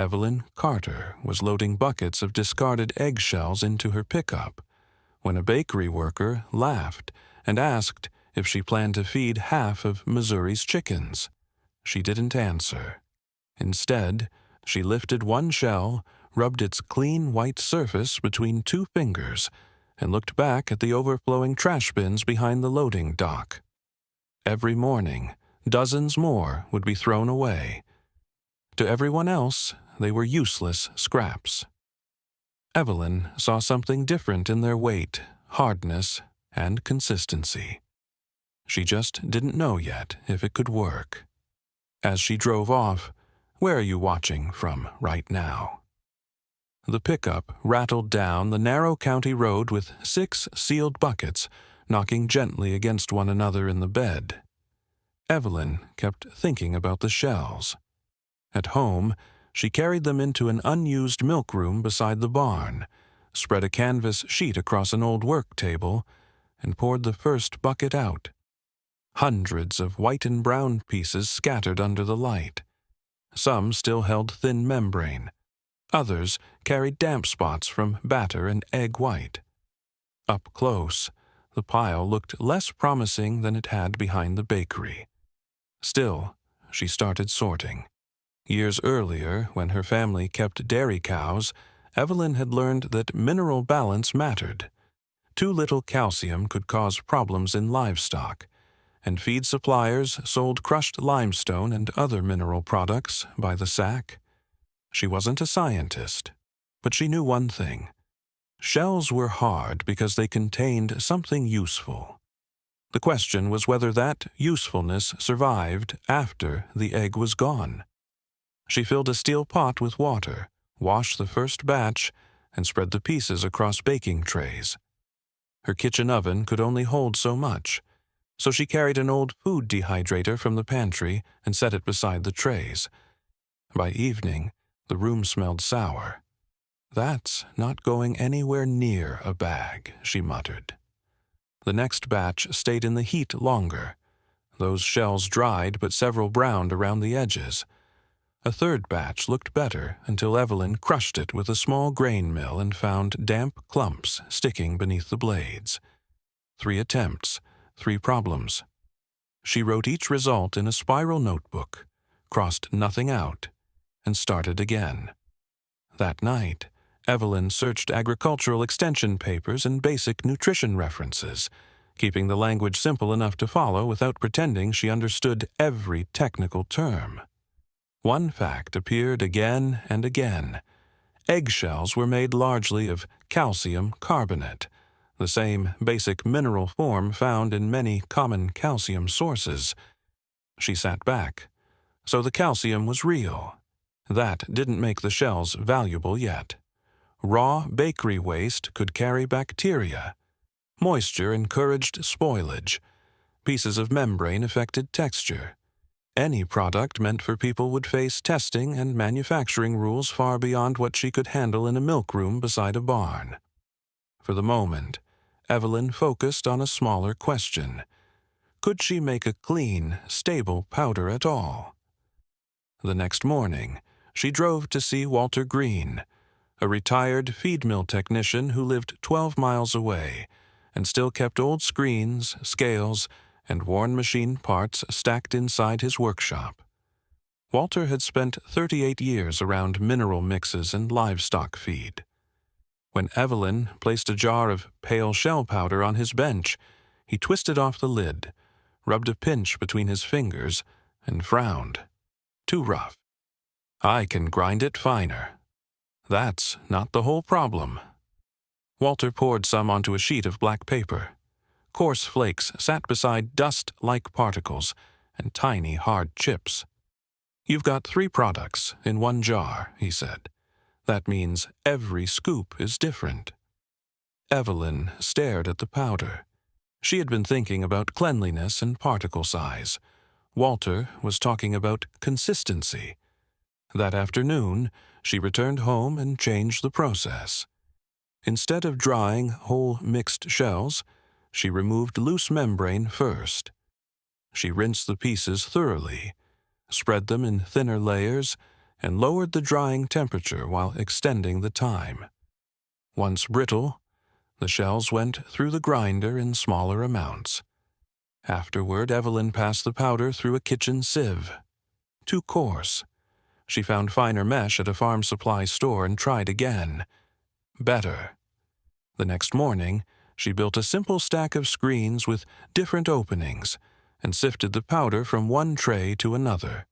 Evelyn Carter was loading buckets of discarded eggshells into her pickup when a bakery worker laughed and asked if she planned to feed half of Missouri's chickens. She didn't answer. Instead, she lifted one shell, rubbed its clean white surface between two fingers, and looked back at the overflowing trash bins behind the loading dock. Every morning, dozens more would be thrown away. To everyone else, they were useless scraps. Evelyn saw something different in their weight, hardness, and consistency. She just didn't know yet if it could work. As she drove off, "Where are you watching from right now?" The pickup rattled down the narrow county road with 6 sealed buckets, knocking gently against one another in the bed. Evelyn kept thinking about the shells. At home, she carried them into an unused milk room beside the barn, spread a canvas sheet across an old work table, and poured the first bucket out. Hundreds of white and brown pieces scattered under the light. Some still held thin membrane. Others carried damp spots from batter and egg white. Up close, the pile looked less promising than it had behind the bakery. Still, she started sorting. Years earlier, when her family kept dairy cows, Evelyn had learned that mineral balance mattered. Too little calcium could cause problems in livestock, and feed suppliers sold crushed limestone and other mineral products by the sack. She wasn't a scientist, but she knew one thing. Shells were hard because they contained something useful. The question was whether that usefulness survived after the egg was gone. She filled a steel pot with water, washed the first batch, and spread the pieces across baking trays. Her kitchen oven could only hold so much, so she carried an old food dehydrator from the pantry and set it beside the trays. By evening, the room smelled sour. "That's not going anywhere near a bag," she muttered. The next batch stayed in the heat longer. Those shells dried, but several browned around the edges. A third batch looked better until Evelyn crushed it with a small grain mill and found damp clumps sticking beneath the blades. 3 attempts, 3 problems. She wrote each result in a spiral notebook, crossed nothing out, and started again. That night, Evelyn searched agricultural extension papers and basic nutrition references, keeping the language simple enough to follow without pretending she understood every technical term. One fact appeared again and again. Eggshells were made largely of calcium carbonate, the same basic mineral form found in many common calcium sources. She sat back. So the calcium was real. That didn't make the shells valuable yet. Raw bakery waste could carry bacteria. Moisture encouraged spoilage. Pieces of membrane affected texture. Any product meant for people would face testing and manufacturing rules far beyond what she could handle in a milk room beside a barn. For the moment, Evelyn focused on a smaller question. Could she make a clean, stable powder at all? The next morning, she drove to see Walter Green, a retired feed mill technician who lived 12 miles away and still kept old screens, scales, and worn machine parts stacked inside his workshop. Walter had spent 38 years around mineral mixes and livestock feed. When Evelyn placed a jar of pale shell powder on his bench, he twisted off the lid, rubbed a pinch between his fingers, and frowned. "Too rough. I can grind it finer." "That's not the whole problem." Walter poured some onto a sheet of black paper. Coarse flakes sat beside dust-like particles and tiny, hard chips. "You've got 3 products in one jar," he said. "That means every scoop is different." Evelyn stared at the powder. She had been thinking about cleanliness and particle size. Walter was talking about consistency. That afternoon, she returned home and changed the process. Instead of drying whole mixed shells, she removed loose membrane first. She rinsed the pieces thoroughly, spread them in thinner layers, and lowered the drying temperature while extending the time. Once brittle, the shells went through the grinder in smaller amounts. Afterward, Evelyn passed the powder through a kitchen sieve. Too coarse. She found finer mesh at a farm supply store and tried again. Better. The next morning, she built a simple stack of screens with different openings and sifted the powder from one tray to another.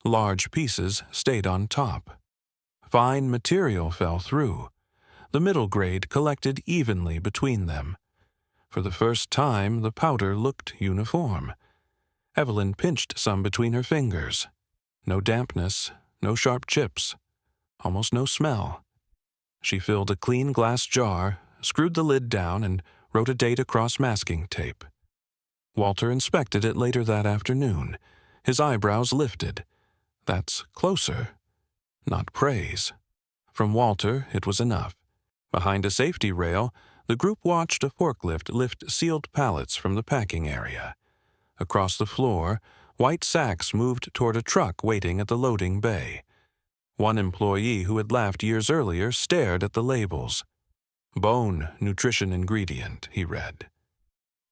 Large pieces stayed on top. Fine material fell through. The middle grade collected evenly between them. For the first time, the powder looked uniform. Evelyn pinched some between her fingers. No dampness, no sharp chips, almost no smell. She filled a clean glass jar, screwed the lid down, and wrote a date across masking tape. Walter inspected it later that afternoon. His eyebrows lifted. That's closer. Not praise. From Walter, it was enough. Behind a safety rail, the group watched a forklift lift sealed pallets from the packing area. Across the floor, white sacks moved toward a truck waiting at the loading bay. One employee who had laughed years earlier stared at the labels. Bone nutrition ingredient, he read.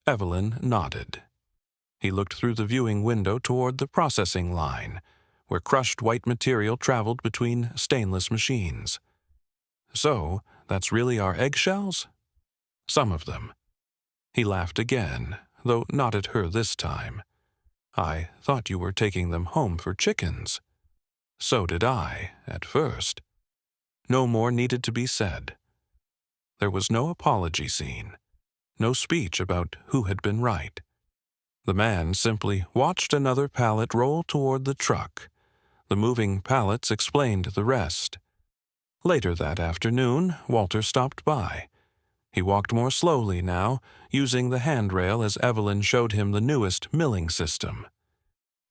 Evelyn nodded. He looked through the viewing window toward the processing line, where crushed white material traveled between stainless machines. So, that's really our eggshells? Some of them. He laughed again, though not at her this time. I thought you were taking them home for chickens. So did I, at first. No more needed to be said. There was no apology scene, no speech about who had been right. The man simply watched another pallet roll toward the truck. The moving pallets explained the rest. Later that afternoon, Walter stopped by. He walked more slowly now, using the handrail as Evelyn showed him the newest milling system.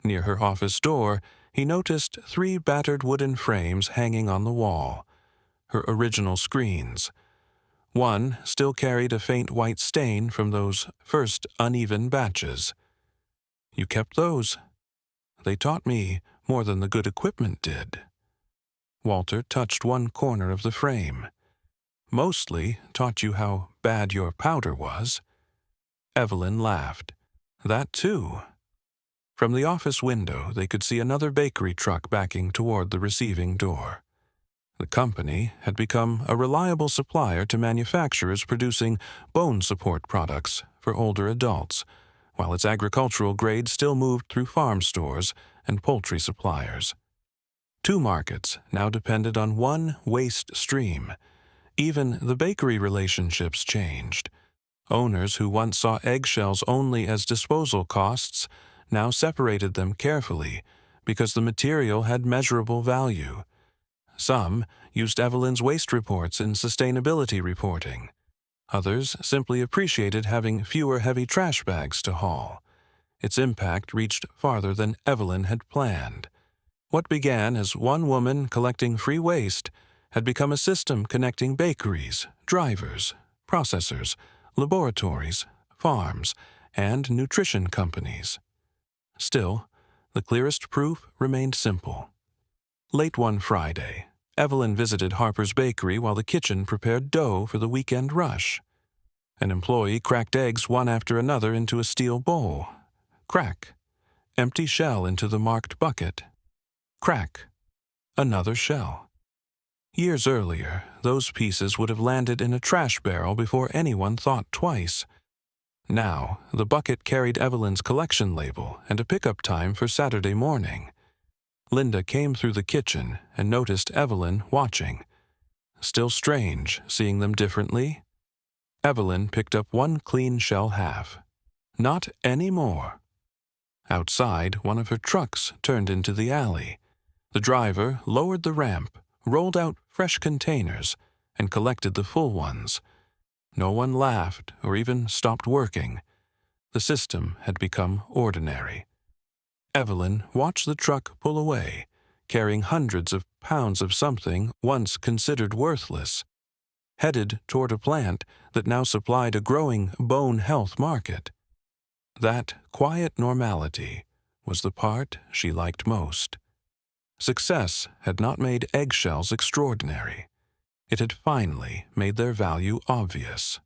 Near her office door, he noticed 3 battered wooden frames hanging on the wall, her original screens. One still carried a faint white stain from those first uneven batches. You kept those. They taught me more than the good equipment did. Walter touched one corner of the frame. Mostly taught you how bad your powder was. Evelyn laughed. That too. From the office window, they could see another bakery truck backing toward the receiving door. The company had become a reliable supplier to manufacturers producing bone support products for older adults, while its agricultural grade still moved through farm stores and poultry suppliers. 2 markets now depended on one waste stream. Even the bakery relationships changed. Owners who once saw eggshells only as disposal costs now separated them carefully because the material had measurable value. Some used Evelyn's waste reports in sustainability reporting. Others simply appreciated having fewer heavy trash bags to haul. Its impact reached farther than Evelyn had planned. What began as one woman collecting free waste had become a system connecting bakeries, drivers, processors, laboratories, farms, and nutrition companies. Still, the clearest proof remained simple. Late one Friday, Evelyn visited Harper's Bakery while the kitchen prepared dough for the weekend rush. An employee cracked eggs one after another into a steel bowl. Crack. Empty shell into the marked bucket. Crack. Another shell. Years earlier, those pieces would have landed in a trash barrel before anyone thought twice. Now, the bucket carried Evelyn's collection label and a pickup time for Saturday morning. Linda came through the kitchen and noticed Evelyn watching. Still strange seeing them differently. Evelyn picked up one clean shell half. Not anymore. Outside, one of her trucks turned into the alley. The driver lowered the ramp, rolled out fresh containers, and collected the full ones. No one laughed or even stopped working. The system had become ordinary. Evelyn watched the truck pull away, carrying hundreds of pounds of something once considered worthless, headed toward a plant that now supplied a growing bone health market. That quiet normality was the part she liked most. Success had not made Eggshells extraordinary. It had finally made their value obvious.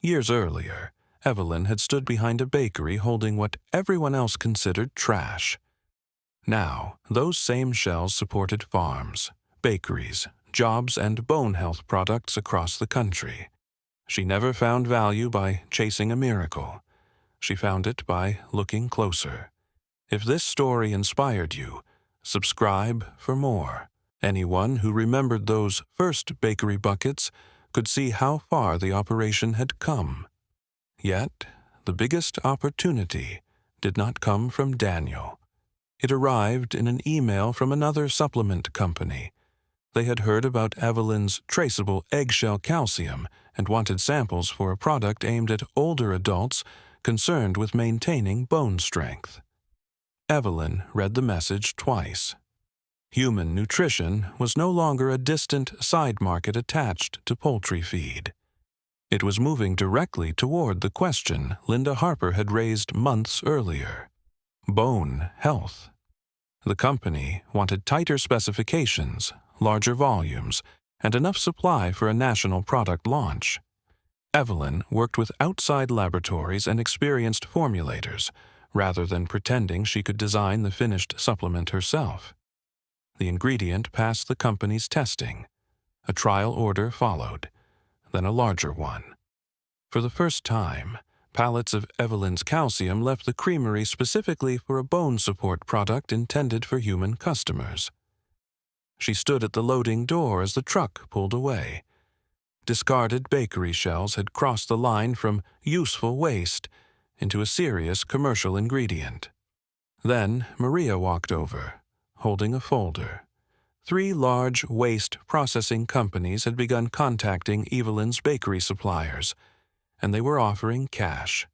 Years earlier, Evelyn had stood behind a bakery holding what everyone else considered trash. Now, those same shells supported farms, bakeries, jobs, and bone health products across the country. She never found value by chasing a miracle. She found it by looking closer. If this story inspired you, subscribe for more. Anyone who remembered those first bakery buckets could see how far the operation had come. Yet, the biggest opportunity did not come from Daniel. It arrived in an email from another supplement company. They had heard about Evelyn's traceable eggshell calcium and wanted samples for a product aimed at older adults concerned with maintaining bone strength. Evelyn read the message twice. Human nutrition was no longer a distant side market attached to poultry feed. It was moving directly toward the question Linda Harper had raised months earlier: bone health. The company wanted tighter specifications, larger volumes, and enough supply for a national product launch. Evelyn worked with outside laboratories and experienced formulators, rather than pretending she could design the finished supplement herself. The ingredient passed the company's testing. A trial order followed, then a larger one. For the first time, pallets of Evelyn's calcium left the creamery specifically for a bone support product intended for human customers. She stood at the loading door as the truck pulled away. Discarded bakery shells had crossed the line from useful waste into a serious commercial ingredient. Then Maria walked over, holding a folder. 3 large waste processing companies had begun contacting Evelyn's bakery suppliers, and they were offering cash.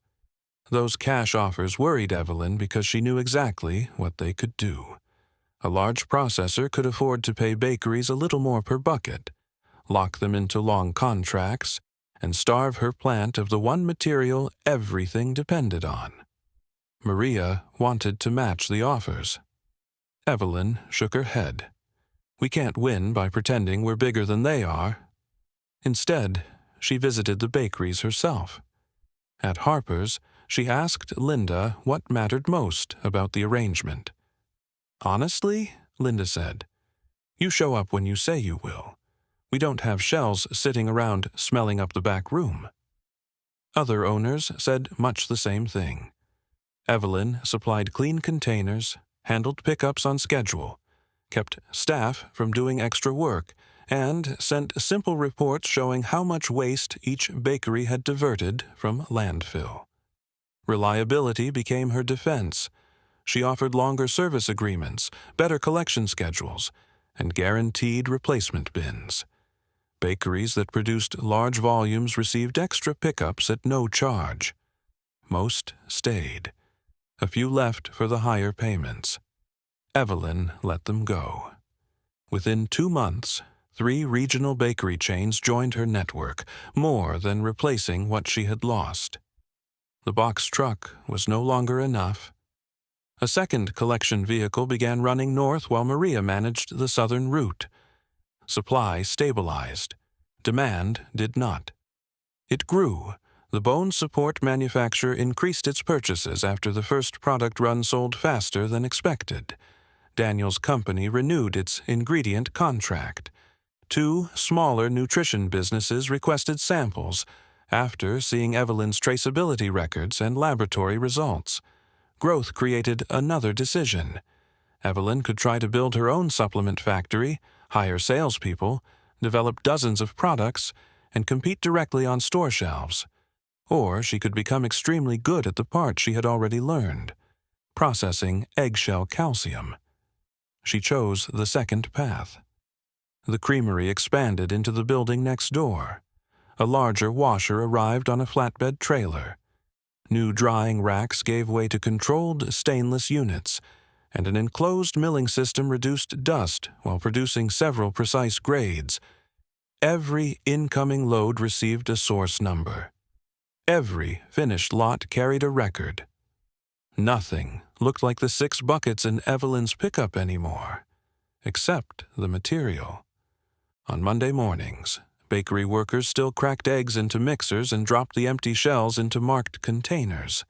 Those cash offers worried Evelyn because she knew exactly what they could do. A large processor could afford to pay bakeries a little more per bucket, lock them into long contracts, and starve her plant of the one material everything depended on. Maria wanted to match the offers. Evelyn shook her head. We can't win by pretending we're bigger than they are. Instead, she visited the bakeries herself. At Harper's, she asked Linda what mattered most about the arrangement. Honestly, Linda said, you show up when you say you will. We don't have shells sitting around smelling up the back room. Other owners said much the same thing. Evelyn supplied clean containers, handled pickups on schedule, kept staff from doing extra work, and sent simple reports showing how much waste each bakery had diverted from landfill. Reliability became her defense. She offered longer service agreements, better collection schedules, and guaranteed replacement bins. Bakeries that produced large volumes received extra pickups at no charge. Most stayed. A few left for the higher payments. Evelyn let them go. Within 2 months, 3 regional bakery chains joined her network, more than replacing what she had lost. The box truck was no longer enough. A second collection vehicle began running north while Maria managed the southern route. Supply stabilized. Demand did not. It grew. The bone support manufacturer increased its purchases after the first product run sold faster than expected. Daniel's company renewed its ingredient contract. 2 smaller nutrition businesses requested samples after seeing Evelyn's traceability records and laboratory results. Growth created another decision. Evelyn could try to build her own supplement factory, hire salespeople, develop dozens of products, and compete directly on store shelves. Or she could become extremely good at the part she had already learned, processing eggshell calcium. She chose the second path. The creamery expanded into the building next door. A larger washer arrived on a flatbed trailer. New drying racks gave way to controlled stainless units, and an enclosed milling system reduced dust while producing several precise grades. Every incoming load received a source number. Every finished lot carried a record. Nothing looked like the 6 buckets in Evelyn's pickup anymore. except the material. On Monday mornings, bakery workers still cracked eggs into mixers and dropped the empty shells into marked containers.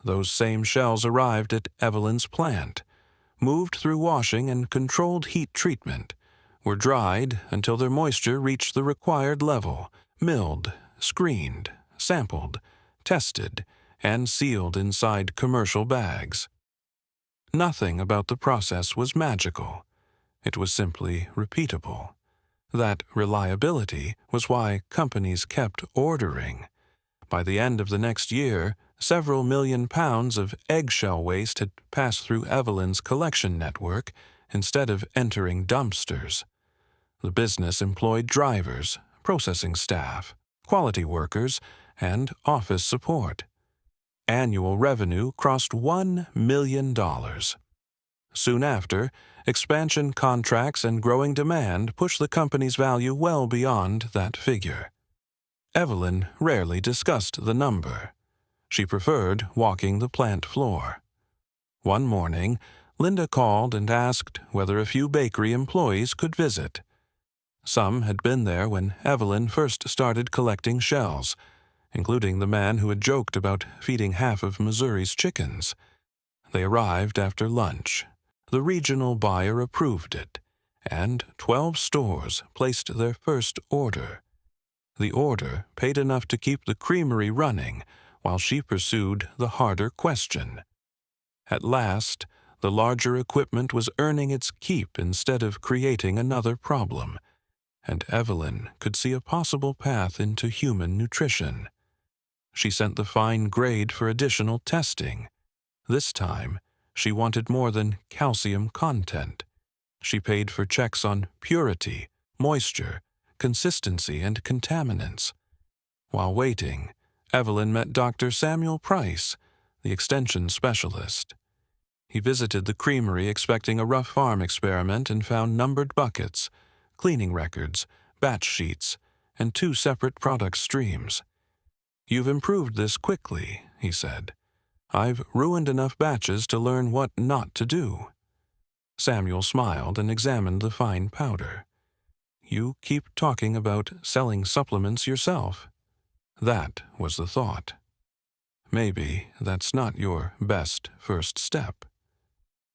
Those same shells arrived at Evelyn's plant, moved through washing and controlled heat treatment, were dried until their moisture reached the required level, milled, screened, sampled, tested, and sealed inside commercial bags. Nothing about the process was magical. It was simply repeatable. That reliability was why companies kept ordering. By the end of the next year, several million pounds of eggshell waste had passed through Evelyn's collection network instead of entering dumpsters. The business employed drivers, processing staff, quality workers, and office support. Annual revenue crossed $1 million. Soon after, expansion contracts and growing demand pushed the company's value well beyond that figure. Evelyn rarely discussed the number. She preferred walking the plant floor. One morning, Linda called and asked whether a few bakery employees could visit. Some had been there when Evelyn first started collecting shells, including the man who had joked about feeding half of Missouri's chickens. They arrived after lunch. The regional buyer approved it, and 12 stores placed their first order. The order paid enough to keep the creamery running while she pursued the harder question. At last, the larger equipment was earning its keep instead of creating another problem, and Evelyn could see a possible path into human nutrition. She sent the fine grade for additional testing. This time, she wanted more than calcium content. She paid for checks on purity, moisture, consistency, and contaminants. While waiting, Evelyn met Dr. Samuel Price, the extension specialist. He visited the creamery expecting a rough farm experiment and found numbered buckets, cleaning records, batch sheets, and 2 separate product streams. "You've improved this quickly," he said. "I've ruined enough batches to learn what not to do." Samuel smiled and examined the fine powder. "You keep talking about selling supplements yourself." That was the thought. Maybe that's not your best first step.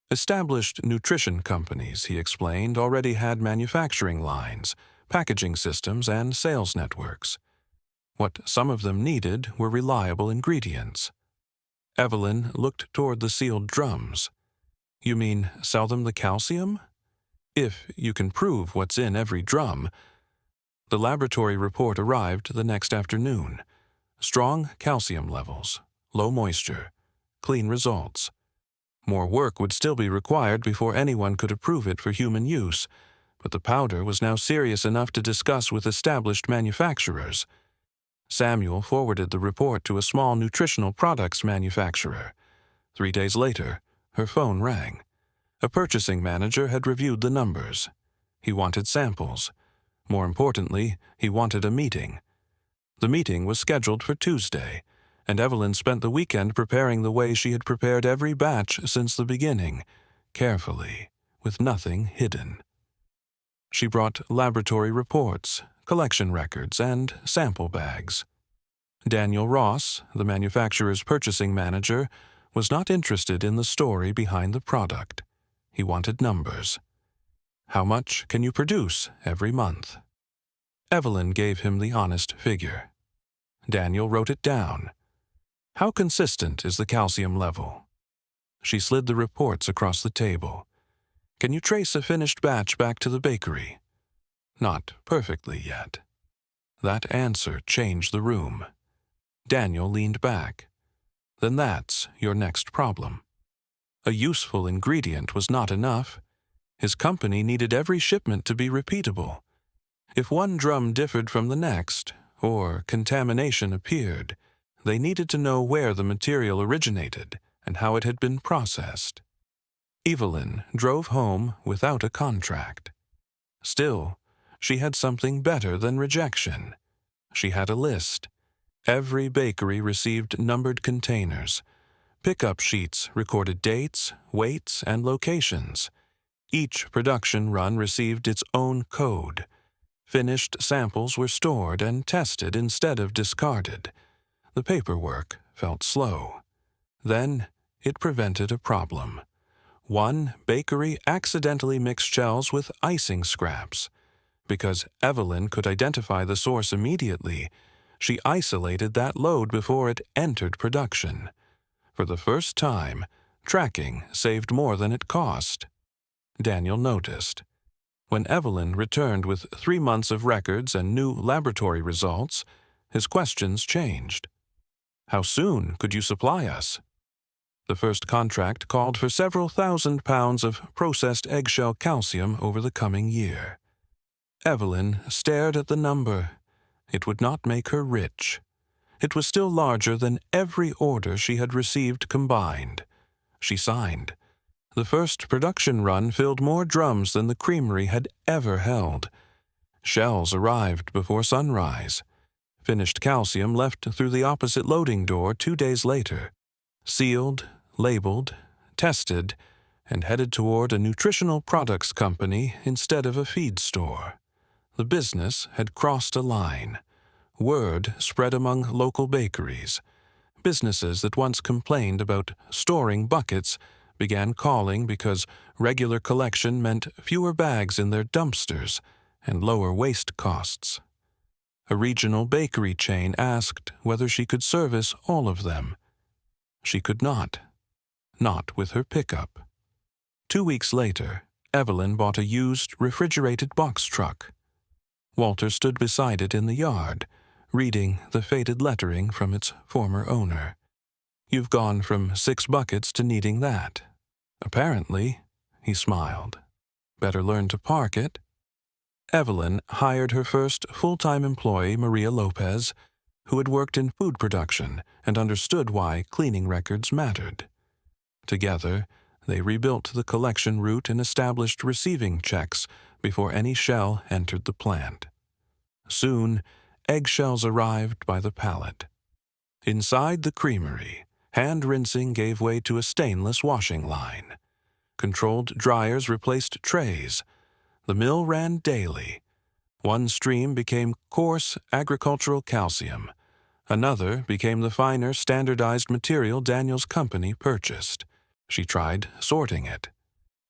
Established nutrition companies, he explained, already had manufacturing lines, packaging systems, and sales networks. What some of them needed were reliable ingredients. Evelyn looked toward the sealed drums. "You mean sell them the calcium? If you can prove what's in every drum." The laboratory report arrived the next afternoon. Strong calcium levels, low moisture, clean results. More work would still be required before anyone could approve it for human use, but the powder was now serious enough to discuss with established manufacturers. Samuel forwarded the report to a small nutritional products manufacturer. 3 days later, her phone rang. A purchasing manager had reviewed the numbers. He wanted samples. More importantly, he wanted a meeting. The meeting was scheduled for Tuesday, and Evelyn spent the weekend preparing the way she had prepared every batch since the beginning, carefully, with nothing hidden. She brought laboratory reports, collection records, and sample bags. Daniel Ross, the manufacturer's purchasing manager, was not interested in the story behind the product. He wanted numbers. "How much can you produce every month?" Evelyn gave him the honest figure. Daniel wrote it down. "How consistent is the calcium level?" She slid the reports across the table. "Can you trace a finished batch back to the bakery?" "Not perfectly yet." That answer changed the room. Daniel leaned back. "Then that's your next problem." A useful ingredient was not enough. His company needed every shipment to be repeatable. If one drum differed from the next, or contamination appeared, they needed to know where the material originated and how it had been processed. Evelyn drove home without a contract. Still, she had something better than rejection. She had a list. Every bakery received numbered containers. Pickup sheets recorded dates, weights, and locations. Each production run received its own code. Finished samples were stored and tested instead of discarded. The paperwork felt slow. Then it prevented a problem. One bakery accidentally mixed shells with icing scraps. Because Evelyn could identify the source immediately, she isolated that load before it entered production. For the first time, tracking saved more than it cost. Daniel noticed. When Evelyn returned with 3 months of records and new laboratory results, his questions changed. "How soon could you supply us?" The first contract called for several thousand pounds of processed eggshell calcium over the coming year. Evelyn stared at the number. It would not make her rich. It was still larger than every order she had received combined. She signed. The first production run filled more drums than the creamery had ever held. Shells arrived before sunrise. Finished calcium left through the opposite loading door 2 days later. Sealed, labeled, tested, and headed toward a nutritional products company instead of a feed store. The business had crossed a line. Word spread among local bakeries. Businesses that once complained about storing buckets began calling because regular collection meant fewer bags in their dumpsters and lower waste costs. A regional bakery chain asked whether she could service all of them. She could not with her pickup. 2 weeks later, Evelyn bought a used refrigerated box truck. Walter stood beside it in the yard, reading the faded lettering from its former owner. "You've gone from 6 buckets to needing that." "Apparently," he smiled. "Better learn to park it." Evelyn hired her first full-time employee, Maria Lopez, who had worked in food production and understood why cleaning records mattered. Together, they rebuilt the collection route and established receiving checks before any shell entered the plant. Soon, eggshells arrived by the pallet. Inside the creamery, hand rinsing gave way to a stainless washing line. Controlled dryers replaced trays. The mill ran daily. One stream became coarse agricultural calcium. Another became the finer standardized material Daniel's company purchased. She tried sorting it.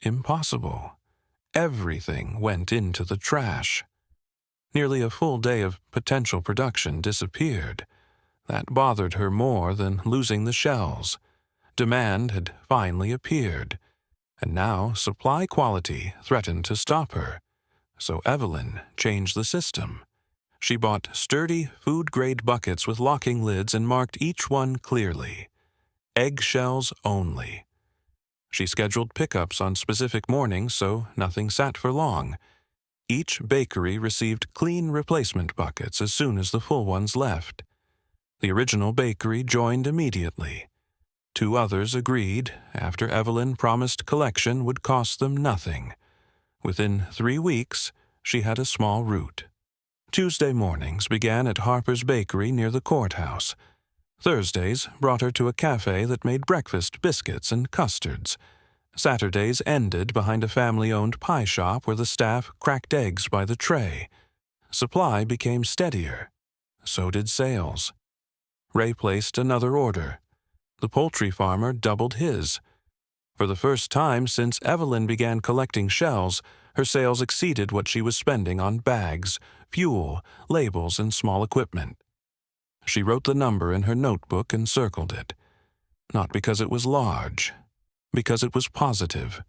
Impossible. Everything went into the trash. Nearly a full day of potential production disappeared. That bothered her more than losing the shells. Demand had finally appeared, and now supply quality threatened to stop her. So Evelyn changed the system. She bought sturdy, food-grade buckets with locking lids and marked each one clearly. Eggshells only. She scheduled pickups on specific mornings so nothing sat for long. Each bakery received clean replacement buckets as soon as the full ones left. The original bakery joined immediately. 2 others agreed after Evelyn promised collection would cost them nothing. Within 3 weeks, she had a small route. Tuesday mornings began at Harper's Bakery near the courthouse. Thursdays brought her to a cafe that made breakfast biscuits and custards. Saturdays ended behind a family-owned pie shop where the staff cracked eggs by the tray. Supply became steadier. So did sales. Ray placed another order. The poultry farmer doubled his. For the first time since Evelyn began collecting shells, her sales exceeded what she was spending on bags, fuel, labels, and small equipment. She wrote the number in her notebook and circled it. Not because it was large, because it was positive.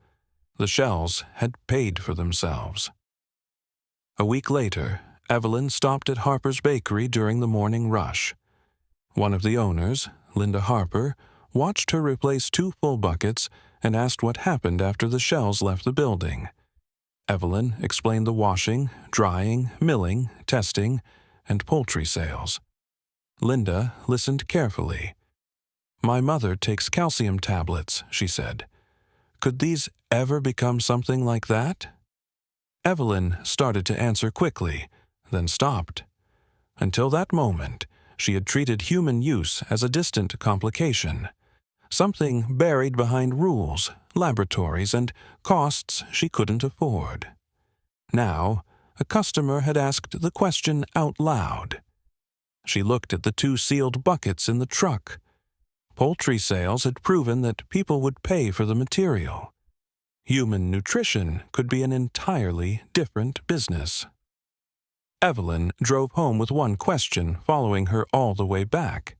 The shells had paid for themselves. A week later, Evelyn stopped at Harper's Bakery during the morning rush. One of the owners, Linda Harper, watched her replace 2 full buckets and asked what happened after the shells left the building. Evelyn explained the washing, drying, milling, testing, and poultry sales. Linda listened carefully. "My mother takes calcium tablets," she said. "Could these ever become something like that?" Evelyn started to answer quickly, then stopped. Until that moment, she had treated human use as a distant complication, something buried behind rules, laboratories, and costs she couldn't afford. Now, a customer had asked the question out loud. She looked at the 2 sealed buckets in the truck. Poultry sales had proven that people would pay for the material. Human nutrition could be an entirely different business. Evelyn drove home with one question following her all the way back.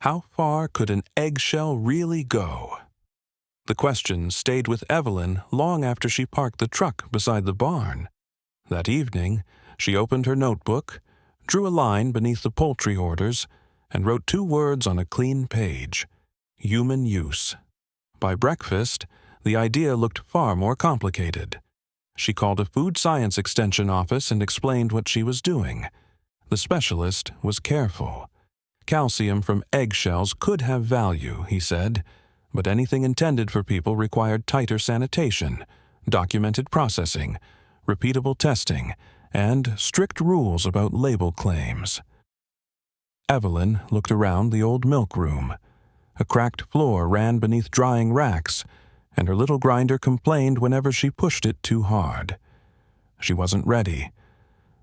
How far could an eggshell really go? The question stayed with Evelyn long after she parked the truck beside the barn. That evening, she opened her notebook, drew a line beneath the poultry orders, and wrote 2 words on a clean page: human use. By breakfast, the idea looked far more complicated. She called a food science extension office and explained what she was doing. The specialist was careful. Calcium from eggshells could have value, he said, but anything intended for people required tighter sanitation, documented processing, repeatable testing, and strict rules about label claims. Evelyn looked around the old milk room. A cracked floor ran beneath drying racks, and her little grinder complained whenever she pushed it too hard. She wasn't ready.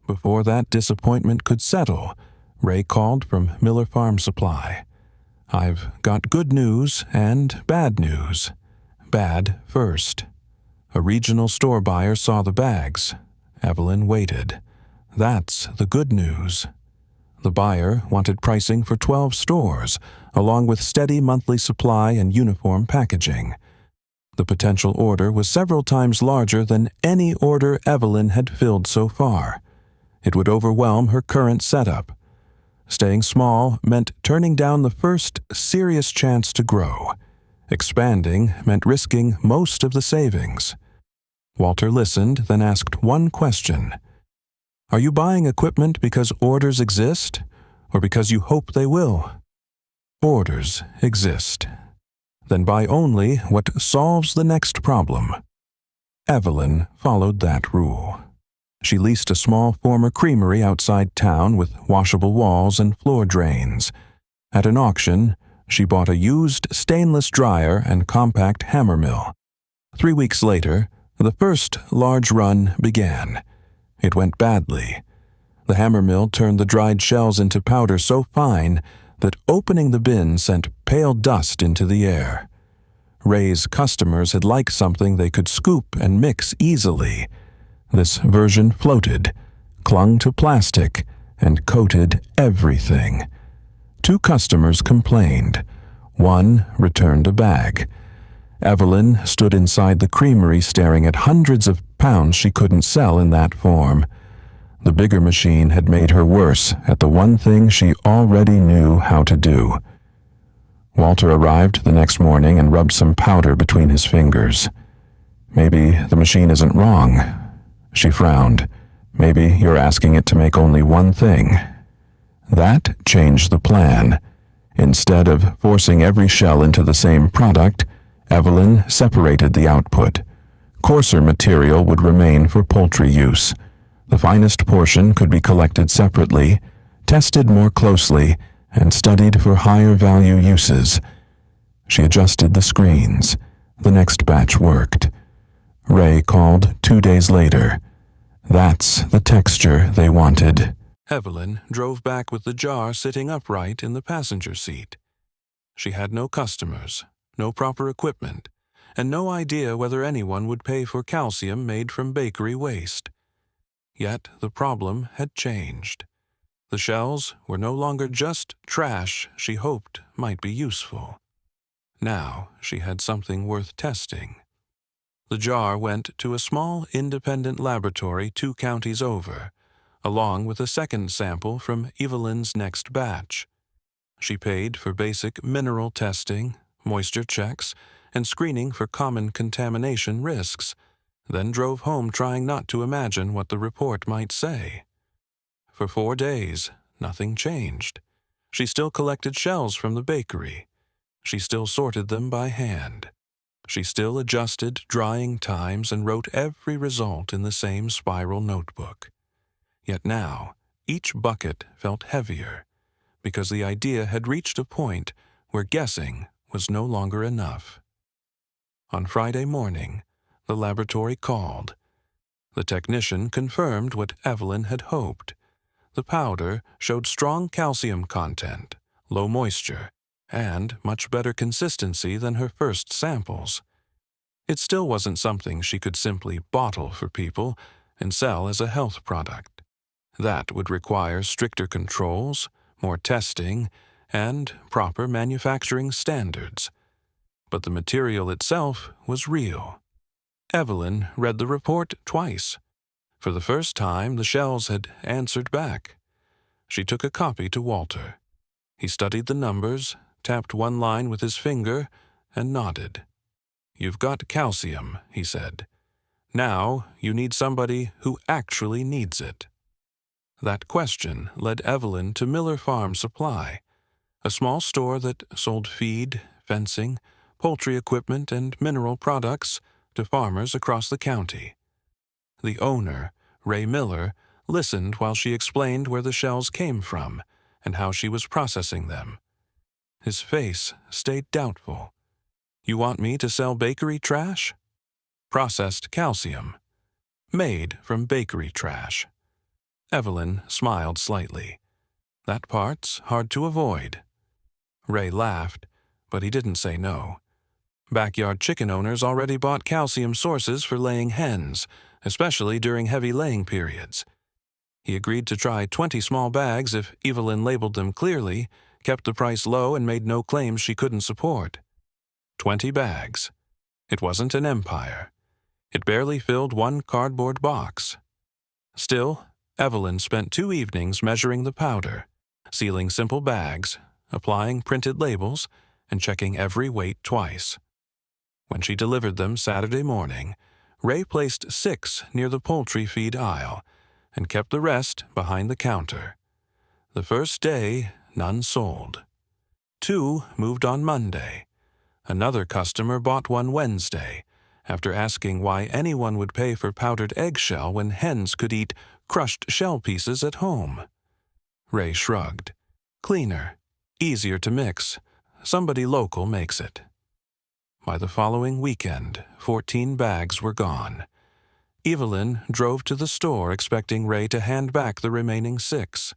Before that disappointment could settle, Ray called from Miller Farm Supply. "I've got good news and bad news. Bad first." A regional store buyer saw the bags. Evelyn waited. "That's the good news." The buyer wanted pricing for 12 stores, along with steady monthly supply and uniform packaging. The potential order was several times larger than any order Evelyn had filled so far. It would overwhelm her current setup. Staying small meant turning down the first serious chance to grow. Expanding meant risking most of the savings. Walter listened, then asked one question. "Are you buying equipment because orders exist, or because you hope they will?" "Orders exist." "Then buy only what solves the next problem." Evelyn followed that rule. She leased a small former creamery outside town with washable walls and floor drains. At an auction, she bought a used stainless dryer and compact hammer mill. 3 weeks later, the first large run began. It went badly. The hammer mill turned the dried shells into powder so fine that opening the bin sent pale dust into the air. Ray's customers had liked something they could scoop and mix easily. This version floated, clung to plastic, and coated everything. 2 customers complained. 1 returned a bag. Evelyn stood inside the creamery staring at hundreds of pounds she couldn't sell in that form. The bigger machine had made her worse at the one thing she already knew how to do. Walter arrived the next morning and rubbed some powder between his fingers. "Maybe the machine isn't wrong." She frowned. "Maybe you're asking it to make only one thing." That changed the plan. Instead of forcing every shell into the same product, Evelyn separated the output. Coarser material would remain for poultry use. The finest portion could be collected separately, tested more closely, and studied for higher value uses. She adjusted the screens. The next batch worked. Ray called 2 days later. "That's the texture they wanted." Evelyn drove back with the jar sitting upright in the passenger seat. She had no customers, no proper equipment, and no idea whether anyone would pay for calcium made from bakery waste. Yet the problem had changed. The shells were no longer just trash she hoped might be useful. Now she had something worth testing. The jar went to a small independent laboratory 2 counties over, along with a second sample from Evelyn's next batch. She paid for basic mineral testing, moisture checks, and screening for common contamination risks, then drove home trying not to imagine what the report might say. For 4 days, nothing changed. She still collected shells from the bakery. She still sorted them by hand. She still adjusted drying times and wrote every result in the same spiral notebook. Yet now, each bucket felt heavier, because the idea had reached a point where guessing was no longer enough. On Friday morning, the laboratory called. The technician confirmed what Evelyn had hoped. The powder showed strong calcium content, low moisture, and much better consistency than her first samples. It still wasn't something she could simply bottle for people and sell as a health product. That would require stricter controls, more testing, and proper manufacturing standards. But the material itself was real. Evelyn read the report twice. For the first time, the shells had answered back. She took a copy to Walter. He studied the numbers, tapped one line with his finger, and nodded. "You've got calcium," he said. "Now you need somebody who actually needs it." That question led Evelyn to Miller Farm Supply, a small store that sold feed, fencing, poultry equipment, and mineral products to farmers across the county. The owner, Ray Miller, listened while she explained where the shells came from and how she was processing them. His face stayed doubtful. "You want me to sell bakery trash?" "Processed calcium. Made from bakery trash." Evelyn smiled slightly. "That part's hard to avoid." Ray laughed, but he didn't say no. Backyard chicken owners already bought calcium sources for laying hens, especially during heavy laying periods. He agreed to try 20 small bags if Evelyn labeled them clearly, kept the price low, and made no claims she couldn't support. 20 bags. It wasn't an empire. It barely filled one cardboard box. Still, Evelyn spent 2 evenings measuring the powder, sealing simple bags, applying printed labels, and checking every weight twice. When she delivered them Saturday morning, Ray placed 6 near the poultry feed aisle and kept the rest behind the counter. The first day, none sold. 2 moved on Monday. Another customer bought one Wednesday, after asking why anyone would pay for powdered eggshell when hens could eat crushed shell pieces at home. Ray shrugged. "Cleaner, easier to mix. Somebody local makes it." By the following weekend, 14 bags were gone. Evelyn drove to the store expecting Ray to hand back the remaining 6.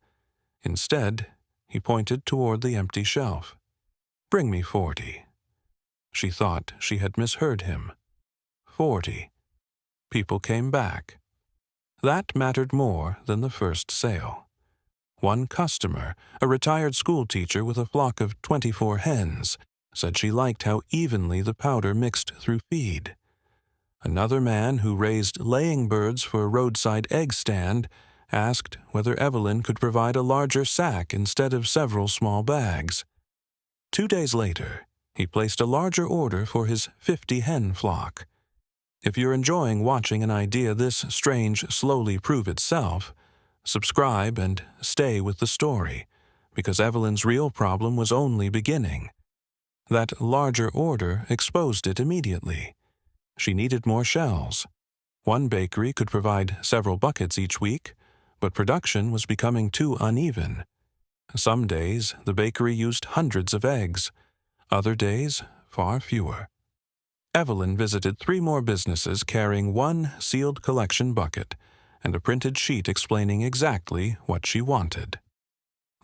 Instead, he pointed toward the empty shelf. "Bring me 40. She thought she had misheard him. 40. People came back. That mattered more than the first sale. One customer, a retired schoolteacher with a flock of 24 hens, said she liked how evenly the powder mixed through feed. Another man who raised laying birds for a roadside egg stand asked whether Evelyn could provide a larger sack instead of several small bags. 2 days later, he placed a larger order for his 50-hen flock. If you're enjoying watching an idea this strange slowly prove itself, subscribe and stay with the story, because Evelyn's real problem was only beginning. That larger order exposed it immediately. She needed more shells. One bakery could provide several buckets each week, but production was becoming too uneven. Some days, the bakery used hundreds of eggs. Other days, far fewer. Evelyn visited 3 more businesses carrying one sealed collection bucket and a printed sheet explaining exactly what she wanted.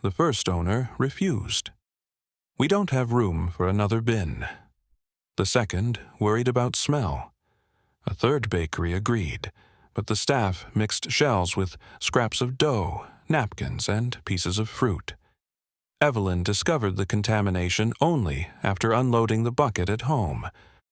The first owner refused. "We don't have room for another bin." The second worried about smell. A third bakery agreed, but the staff mixed shells with scraps of dough, napkins, and pieces of fruit. Evelyn discovered the contamination only after unloading the bucket at home,